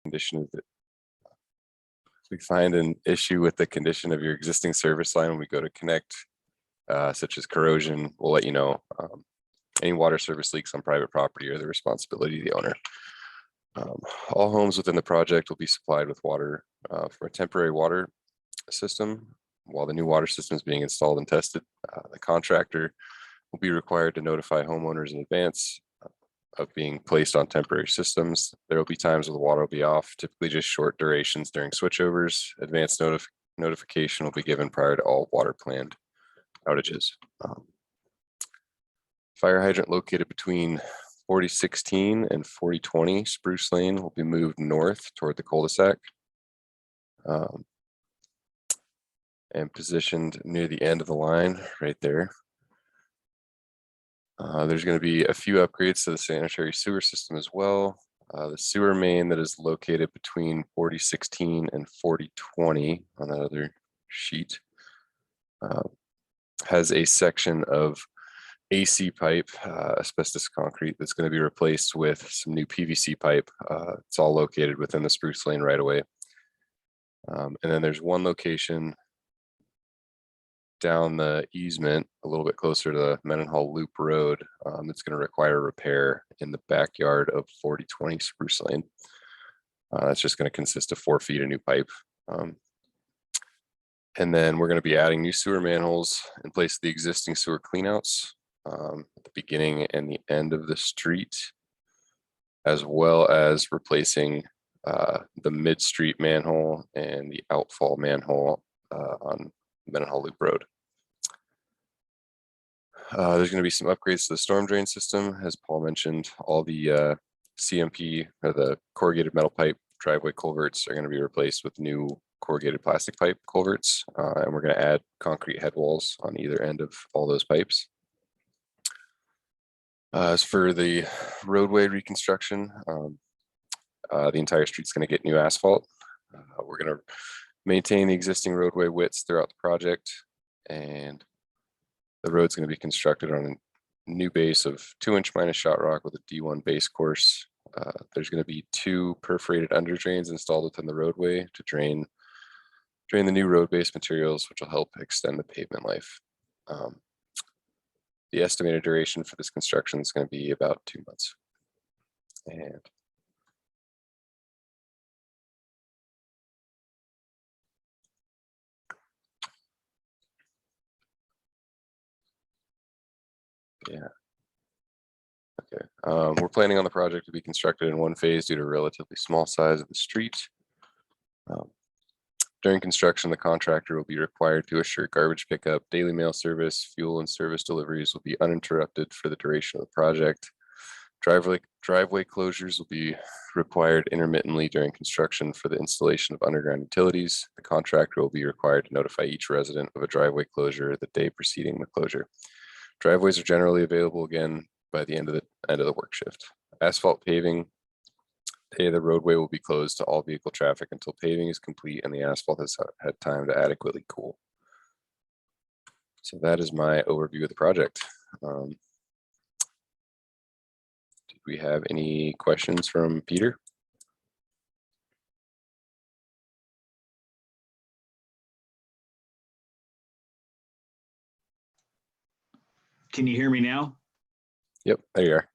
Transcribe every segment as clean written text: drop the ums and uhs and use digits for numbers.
condition of it. If we find an issue with the condition of your existing service line when we go to connect, such as corrosion, we'll let you know. Any water service leaks on private property are the responsibility of the owner. All homes within the project will be supplied with water from a temporary water system. While the new water system is being installed and tested, the contractor will be required to notify homeowners in advance of being placed on temporary systems. There will be times where the water will be off, typically just short durations during switchovers. Advanced notification will be given prior to all water planned outages. Fire hydrant located between 4016 and 4020 Spruce Lane will be moved north toward the cul-de-sac and positioned near the end of the line right there. There's going to be a few upgrades to the sanitary sewer system as well. The sewer main that is located between 4016 and 4020 on that other sheet has a section of AC pipe, asbestos concrete, that's going to be replaced with some new PVC pipe. It's all located within the Spruce Lane right away. And then there's one location down the easement a little bit closer to the Mendenhall Loop Road that's going to require repair in the backyard of 4020 Spruce Lane. That's just going to consist of 4 feet of new pipe. And then we're going to be adding new sewer manholes in place of the existing sewer cleanouts at the beginning and the end of the street, as well as replacing the mid-street manhole and the outfall manhole on Mendenhall Loop Road. There's going to be some upgrades to the storm drain system. As Paul mentioned, all the CMP, or the corrugated metal pipe driveway culverts, are going to be replaced with new corrugated plastic pipe culverts, and we're going to add concrete head walls on either end of all those pipes. As for the roadway reconstruction, the entire street's going to get new asphalt. We're going to maintain the existing roadway widths throughout the project, and the road's going to be constructed on a new base of 2-inch minus shot rock with a D1 base course. There's going to be 2 perforated under drains installed within the roadway to drain the new road base materials, which will help extend the pavement life. The estimated duration for this construction is going to be about 2 months. And yeah. Okay. We're planning on the project to be constructed in one phase due to relatively small size of the street. During construction, the contractor will be required to assure garbage pickup, daily mail service, fuel and service deliveries will be uninterrupted for the duration of the project. Driveway closures will be required intermittently during construction for the installation of underground utilities. The contractor will be required to notify each resident of a driveway closure the day preceding the closure. Driveways are generally available again by the end of the work shift. Asphalt paving, the roadway will be closed to all vehicle traffic until paving is complete and the asphalt has had time to adequately cool. So that is my overview of the project. Did we have any questions from Peter? Can you hear me now? Yep, there you are.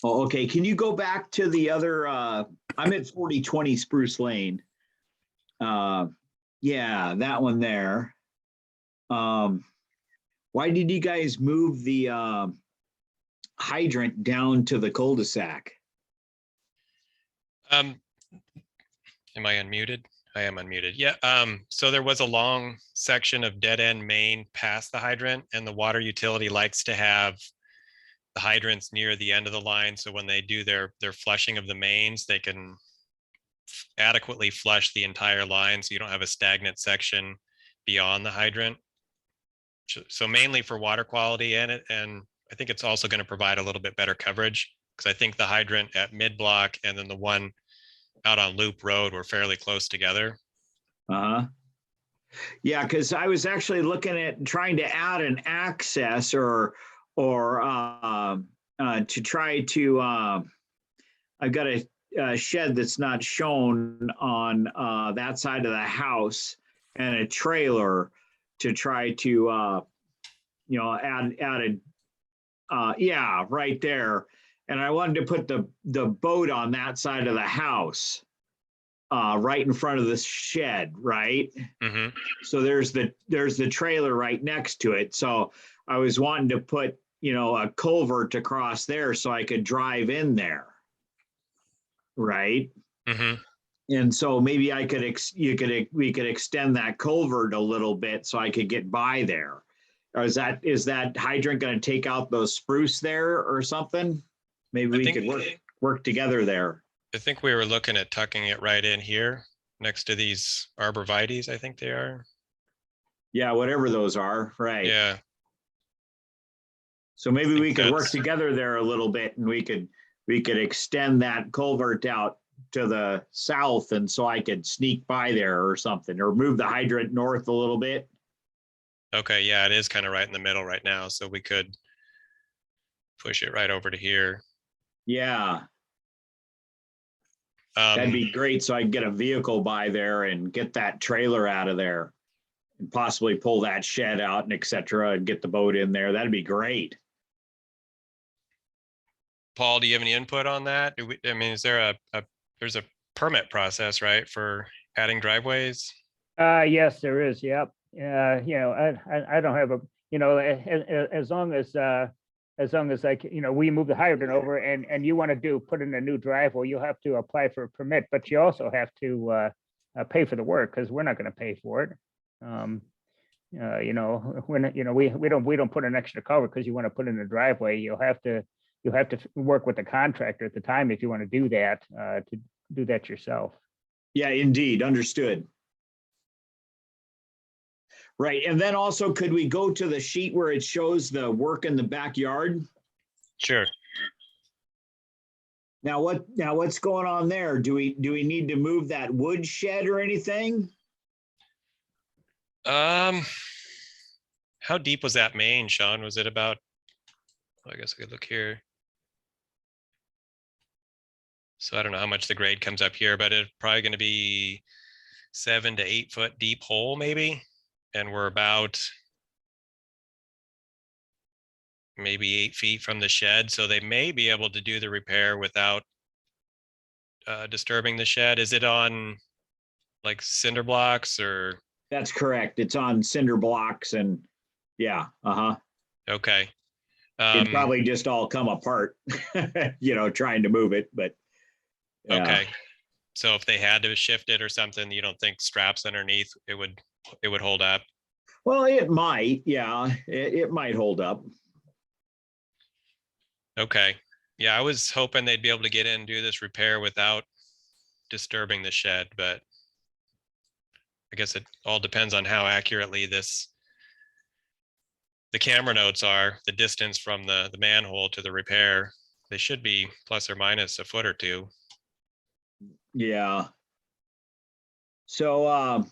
Oh, okay. Can you go back to the other, I'm at 4020 Spruce Lane. Yeah, that one there. Why did you guys move the hydrant down to the cul-de-sac? Am I unmuted? I am unmuted. Yeah. So there was a long section of dead end main past the hydrant, and the water utility likes to have the hydrants near the end of the line. So when they do their flushing of the mains, they can adequately flush the entire line. So you don't have a stagnant section beyond the hydrant. So mainly for water quality, and I think it's also going to provide a little bit better coverage, because I think the hydrant at mid block and then the one out on Loop Road were fairly close together. Yeah, because I was actually looking at trying to add an access or to try to I've got a shed that's not shown on that side of the house and a trailer to try to add a yeah, right there. And I wanted to put the boat on that side of the house, right in front of the shed, right? Hmm. So there's the trailer right next to it. So I was wanting to put, a culvert across there so I could drive in there. Right. Hmm. And so maybe we could extend that culvert a little bit so I could get by there. Or is that hydrant going to take out those spruce there or something? Maybe I we think could work together there. I think we were looking at tucking it right in here next to these arborvitaes, I think they are. Yeah, whatever those are, right. Yeah. So maybe we could work that's- together there a little bit and we could extend that culvert out to the south and so I could sneak by there or something, or move the hydrant north a little bit. Okay, yeah, it is kind of right in the middle right now, so we could push it right over to here. Yeah, that'd be great. So I can get a vehicle by there and get that trailer out of there and possibly pull that shed out and et cetera and get the boat in there. That'd be great. Paul, do you have any input on that? I mean, is there there's a permit process, right, for adding driveways? Yes, there is. Yep. I don't have as long as like, we move the hydrant over and you want to put in a new driveway, you'll have to apply for a permit, but you also have to pay for the work because we're not going to pay for it. We don't put an extra cover because you want to put in a driveway. You'll have to work with the contractor at the time if you want to do that, to do that yourself. Yeah, indeed. Understood. Right. And then also, could we go to the sheet where it shows the work in the backyard? Sure. Now what's going on there? Do we need to move that wood shed or anything? How deep was that main, Sean? Was it about, I guess I could look here. So I don't know how much the grade comes up here, but it's probably going to be 7 to 8 foot deep hole maybe. And we're about maybe 8 feet from the shed. So they may be able to do the repair without disturbing the shed. Is it on like cinder blocks or? That's correct. It's on cinder blocks and yeah. Okay. It'd probably just all come apart, trying to move it, but. Yeah. Okay. So if they had to shift it or something, you don't think straps underneath, it would hold up? Well, it might, yeah, it might hold up. Okay. Yeah, I was hoping they'd be able to get in and do this repair without disturbing the shed, but I guess it all depends on how accurately the camera notes are, the distance from the manhole to the repair. They should be plus or minus a foot or two. Yeah. So,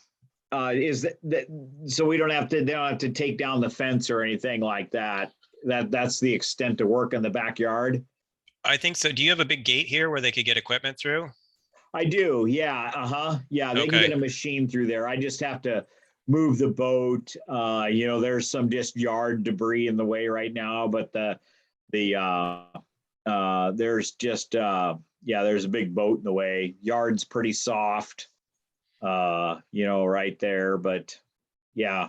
is that so they don't have to take down the fence or anything like that? That's the extent to work in the backyard? I think so. Do you have a big gate here where they could get equipment through? I do. Yeah. Yeah. They can Okay. get a machine through there. I just have to move the boat. There's some just yard debris in the way right now, but there's just, there's a big boat in the way. Yard's pretty soft, right there, but yeah.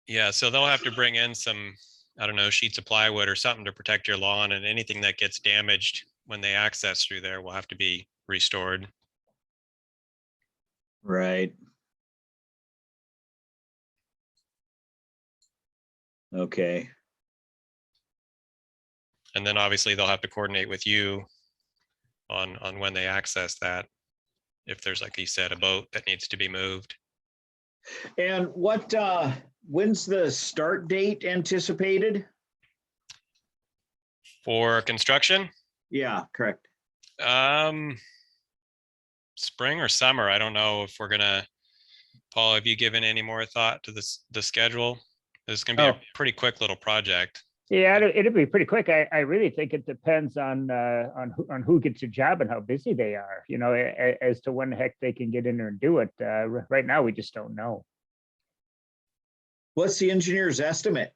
Yeah, so they'll have to bring in some, I don't know, sheets of plywood or something to protect your lawn, and anything that gets damaged when they access through there will have to be restored. Right. Okay. And then obviously they'll have to coordinate with you on when they access that. If there's, like you said, a boat that needs to be moved. And when's the start date anticipated? For construction, Yeah, correct. spring or summer, I don't know if we're gonna, Paul, have you given any more thought to the schedule? This is gonna be a pretty quick little project. Yeah, it'll be pretty quick. I really think it depends on who gets the job and how busy they are, you know, as to when the heck they can get in there and do it. Right now, we just don't know. What's the engineer's estimate?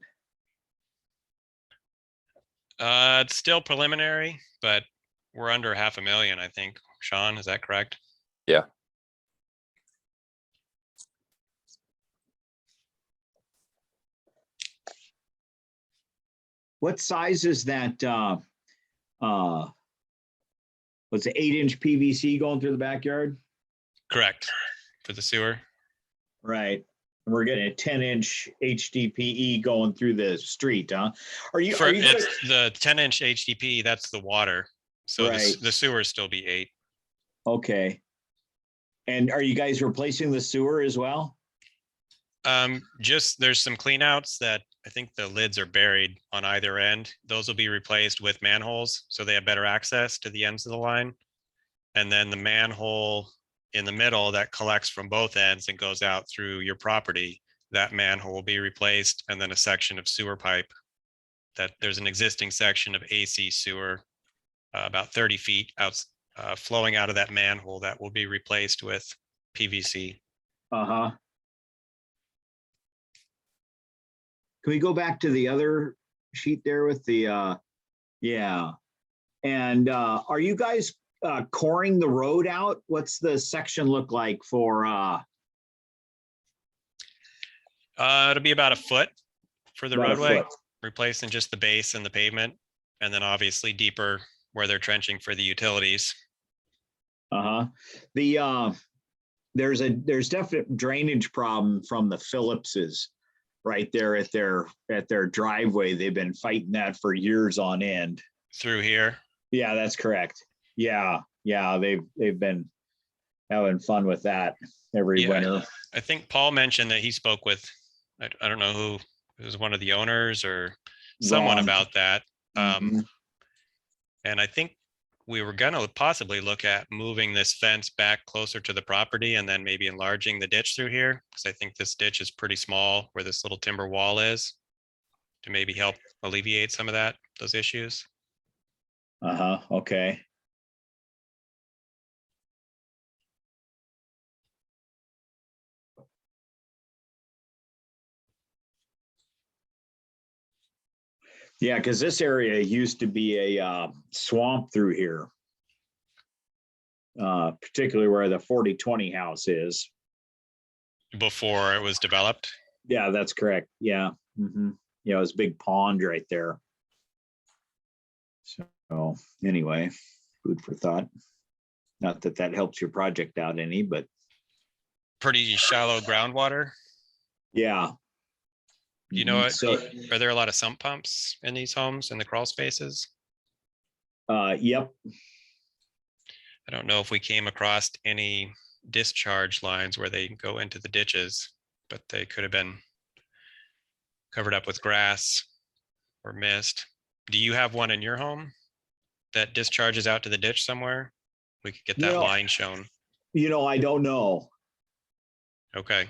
It's still preliminary, but we're under 500,000, I think. Sean, is that correct? Yeah. What size is that? What's the 8-inch PVC going through the backyard? Correct. For the sewer. Right. And we're getting a 10-inch HDPE going through the street, huh? Are you It's the 10-inch HDPE, that's the water. So Right. the sewer still be 8. okay? And are you guys replacing the sewer as well? Just there's some clean outs that I think the lids are buried on either end. Those will be replaced with manholes, so they have better access to the ends of the line. And then the manhole in the middle that collects from both ends and goes out through your property, that manhole will be replaced. And then a section of sewer pipe, that there's an existing section of AC sewer about 30 feet out, flowing out of that manhole, that will be replaced with PVC. Uh-huh. Can we go back to the other sheet there with the, yeah. And are you guys coring the road out? What's the section look like for? It'll be about a foot for the About a roadway, foot. replacing just the base and the pavement, and then obviously deeper where they're trenching for the utilities. Uh-huh. The there's definite drainage problem from the Phillipses right there at their driveway. They've been fighting that for years on end. Through here. Yeah, that's correct. Yeah, they've been having fun with that every winter. I think Paul mentioned that he spoke with, I don't know who, it was one of the owners or someone Ron. about that. Mhm. And I think we were gonna possibly look at moving this fence back closer to the property and then maybe enlarging the ditch through here. Because I think this ditch is pretty small where this little timber wall is, to maybe help alleviate some of those issues. Uh-huh, okay. Yeah, because this area used to be a swamp through here. Particularly where the 4020 house is. Before it was developed. Yeah, that's correct. Yeah. Mhm. Yeah, it was a big pond right there. So anyway, food for thought. Not that that helps your project out any, but Pretty shallow groundwater. yeah. You know, So, are there a lot of sump pumps in these homes in the crawl spaces? yep. I don't know if we came across any discharge lines where they go into the ditches, but they could have been covered up with grass or mist. Do you have one in your home that discharges out to the ditch somewhere? We could get that line shown. I don't know. Okay.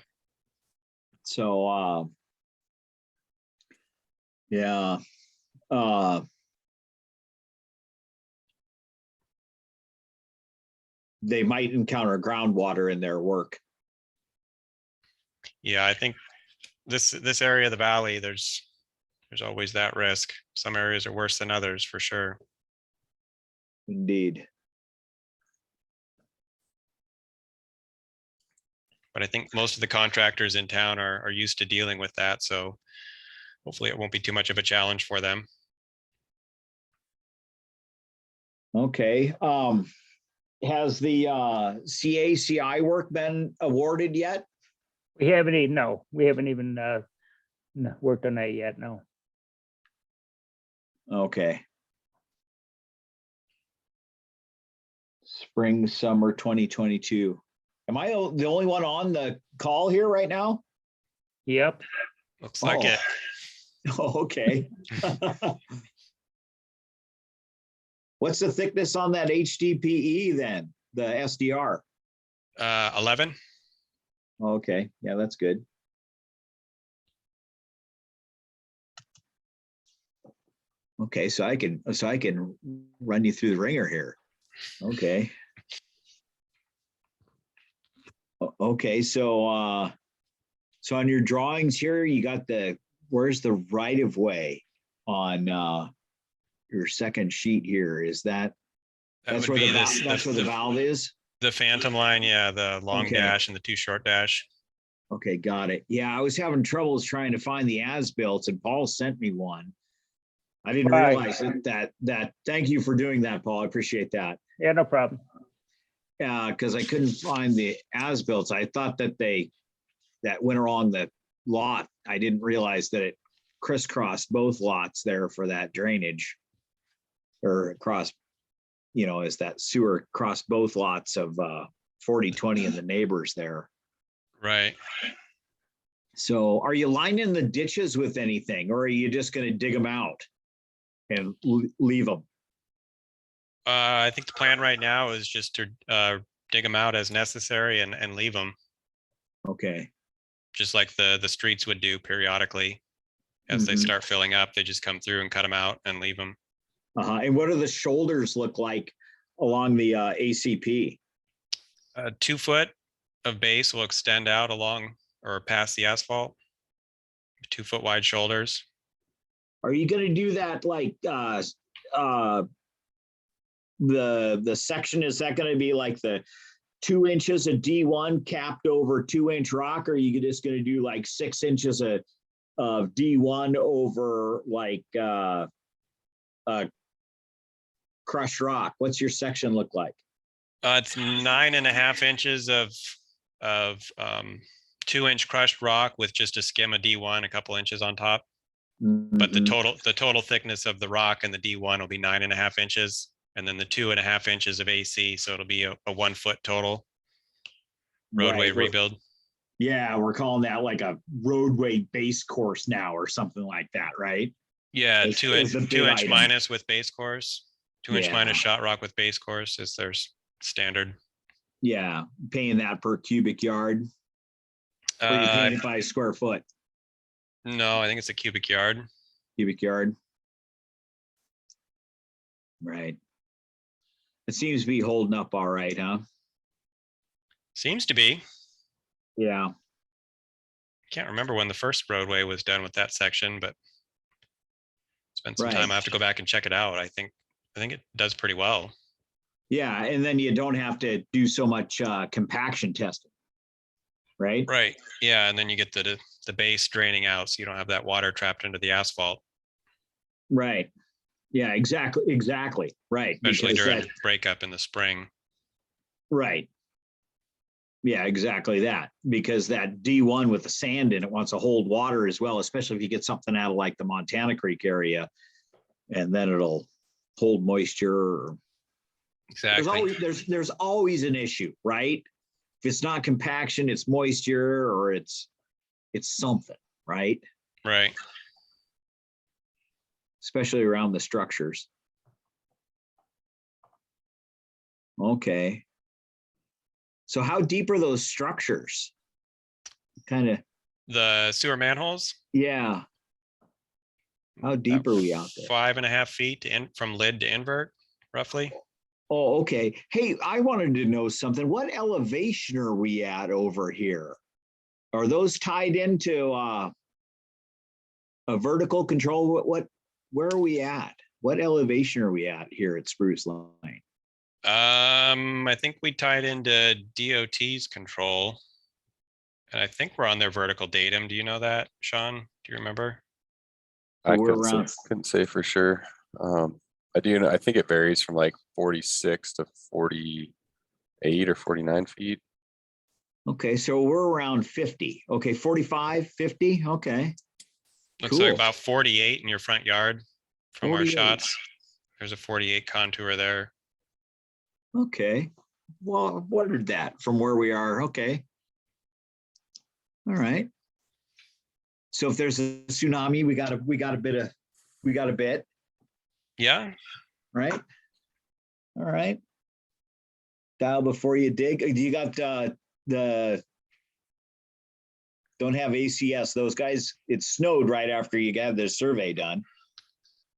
So, yeah. They might encounter groundwater in their work. Yeah, I think this area of the valley, there's always that risk. Some areas are worse than others for sure. Indeed. But I think most of the contractors in town are used to dealing with that. So hopefully it won't be too much of a challenge for them. Okay. Has the CACI work been awarded yet? We haven't even worked on that yet. No. Okay. Spring, summer 2022. Am I the only one on the call here right now? Yep. Looks like it. Oh, okay. What's the thickness on that HDPE then, the SDR? 11. Okay, yeah, that's good. Okay, so I can run you through the ringer here. Okay. Okay, so so on your drawings here, you got where's the right of way on your second sheet here? Is That that's would where be that's where the valve is? the phantom line, yeah, the long Okay. dash and the 2 short dash. Okay, got it. Yeah, I was having troubles trying to find the as-built, and Paul sent me one. I didn't Right. realize that. Thank you for doing that, Paul. I appreciate that. Yeah, no problem. Because I couldn't find the as-built. I thought that that went along the lot. I didn't realize that it crisscrossed both lots there for that drainage, or across, as that sewer crossed both lots of 40/20 and the neighbors there. Right. So are you lining the ditches with anything, or are you just going to dig them out and leave them? I think the plan right now is just to dig them out as necessary and leave them, Okay. just like the streets would do periodically. As they Mhm. start filling up, they just come through and cut them out and leave them. And what do the shoulders look like along the ACP? 2 foot of base will extend out along or past the asphalt. 2 foot wide shoulders. Are you going to do that like the section? Is that going to be like the 2 inches of D1 capped over 2-inch rock, or are you just going to do like 6 inches of D1 over like crushed rock? What's your section look like? It's 9.5 inches of 2-inch crushed rock with just a skim of D1, a couple inches on top. But the total thickness of the rock and the D1 will be 9.5 inches, and then the 2.5 inches of AC. So it'll be a 1 foot total roadway Right. rebuild. Yeah, we're calling that like a roadway base course now, or something like that, right? Yeah, Is- 2 is inch the big inch item. minus with base course. 2-inch Yeah. minus shot rock with base course is their standard. Yeah, paying that per cubic yard, or you paying it by square foot, No, I think it's a cubic yard. cubic yard? Right. It seems to be holding up all right, huh? Seems to be. Yeah. Can't remember when the first roadway was done with that section, but spent some Right. time. I have to go back and check it out. I think it does pretty well. Yeah, and then you don't have to do so much compaction testing, right? Right. Yeah, and then you get the base draining out, so you don't have that water trapped into the asphalt, Right. Yeah, exactly. Right. especially Because during breakup in the spring. right. Yeah, exactly that. Because that D1 with the sand in it wants to hold water as well, especially if you get something out of like the Montana Creek area, and then it'll hold moisture. Or, Exactly. there's always an issue, right? If it's not compaction, it's moisture, or it's something, right? Right. Especially around the structures. Okay. So how deep are those structures? Kind of, The sewer manholes. yeah. How deep are we out there? 5.5 feet from lid to invert, roughly. Oh, okay. Hey, I wanted to know something. What elevation are we at over here? Are those tied into a vertical control? Where are we at? What elevation are we at here at Spruce Lane? I think we tied into DOT's control, and I think we're on their vertical datum. Do you know that, Sean? Do you remember? I We're couldn't say, couldn't say for sure. I do know, I think it varies from like 46 to 48 or 49 feet. Okay, so we're around 50. Okay, 45, 50. Okay. Looks like Cool. about 48 in your front yard from our 48. shots. There's a 48 contour there. Okay. Well, wondered that from where we are. Okay. All right. So if there's a tsunami, we got a bit, Yeah. right? All right. Dial before you dig. Do you got the don't have ACS? Those guys, it snowed right after you got the survey done.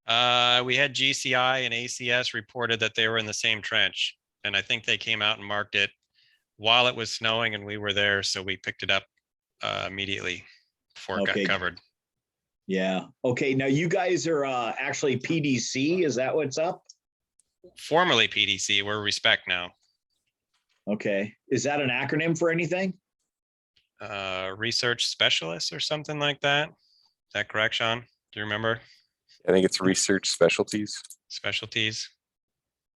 We had GCI and ACS reported that they were in the same trench. And I think they came out and marked it while it was snowing and we were there. So we picked it up immediately before it Okay. got covered. Yeah. Okay. Now you guys are actually PDC. Is that what's up? Formerly PDC, we're Respect now. Okay. Is that an acronym for anything? Research specialist or something like that. Is that correct, Sean? Do you remember? I think it's research specialties. Specialties.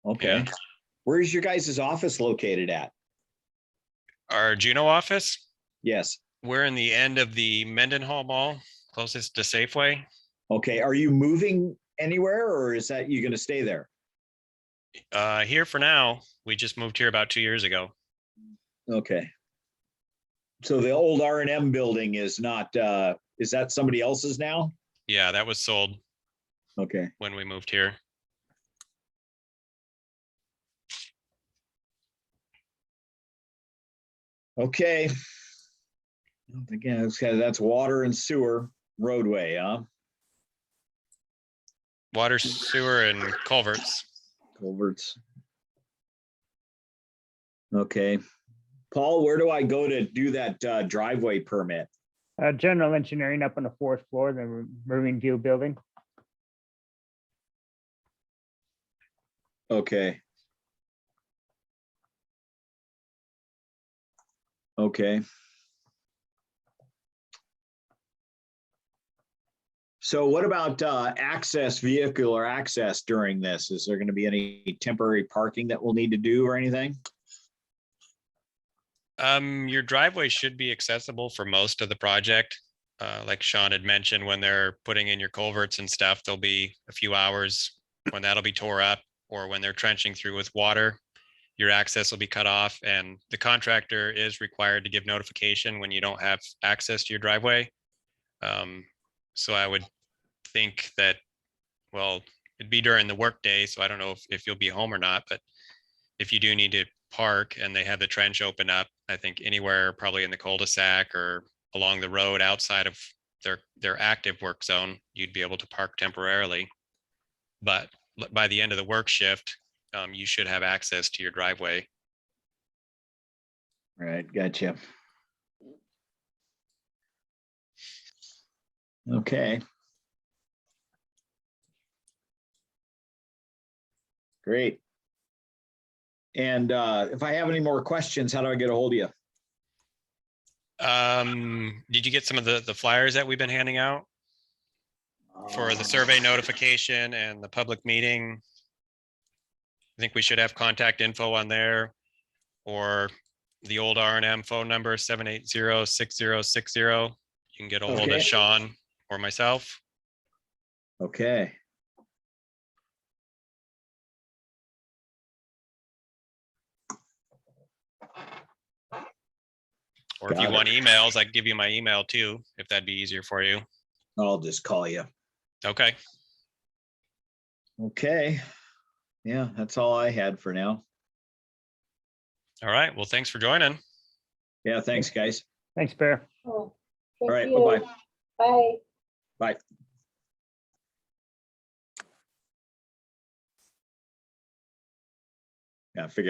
Okay. Yeah. Where's your guys' office located at? Our Juneau office, Yes. we're in the end of the Mendenhall Mall, closest to Safeway. Okay. Are you moving anywhere or is that you going to stay there? Here for now. We just moved here about 2 years ago. Okay. So the old R&M building is not, is that somebody else's now? Yeah, that was sold Okay. when we moved here. Okay. Again, that's water and sewer roadway, huh? Water, sewer, and culverts. Culverts. Okay. Paul, where do I go to do that driveway permit? General engineering up on the 4th floor, the Marine View building. Okay. Okay. So what about access, vehicular access during this? Is there going to be any temporary parking that we'll need to do or anything? Your driveway should be accessible for most of the project. Like Sean had mentioned, when they're putting in your culverts and stuff, there'll be a few hours when that'll be tore up, or when they're trenching through with water, your access will be cut off, and the contractor is required to give notification when you don't have access to your driveway. So I would think that, well, it'd be during the workday, so I don't know if you'll be home or not, but if you do need to park and they have the trench open up, I think anywhere probably in the cul-de-sac or along the road outside of their active work zone, you'd be able to park temporarily. But by the end of the work shift, you should have access to your driveway. Right, gotcha. Okay. Great. And if I have any more questions, how do I get a hold of you? Did you get some of the flyers that we've been handing out for the survey notification and the public meeting? I think we should have contact info on there, or the old R&M phone number 780-6060. You can get a hold Okay. of Sean or myself. Okay. Or if Got you it. want emails, I can give you my email too, if that'd be easier for you. I'll just call you. Okay. Okay. Yeah, that's all I had for now. All right. Well, thanks for joining. Yeah, thanks, guys. Thanks, Bear. Oh, All right, thank you. bye-bye. Bye. Bye. Yeah, figure out.